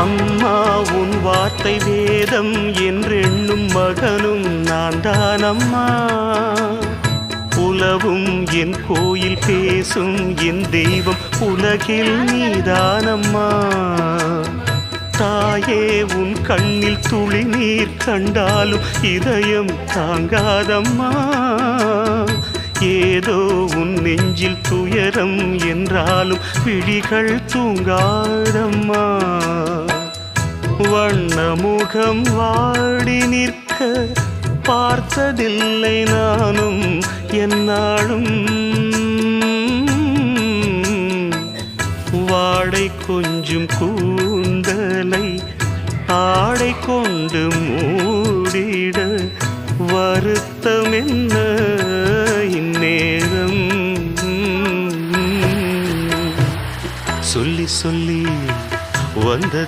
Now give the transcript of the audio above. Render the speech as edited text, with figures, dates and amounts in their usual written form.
அம்மா உன் வார்த்தை வேதம் என்றெண்ணும் மகனும் நான் தானம்மா. உலவும் என் கோயில் பேசும் என் தெய்வம் உலகில் நீதானம்மா. தாயே உன் கண்ணில் துளி நீர் கண்டாலும் இதயம் தாங்காதம்மா. ஏதோ உன் நெஞ்சில் துயரம் என்றாலும் விழிகள் தூங்காதம்மா. வண்ணமுகம் வாடி நிற்க பார்த்ததில்லை நானும் என்னாலும். வாடை கொஞ்சம் கூந்தலை ஆடை கொண்டு மூடிட வருத்தம் என்ன இந்நேரம். சொல்லி சொல்லி வந்த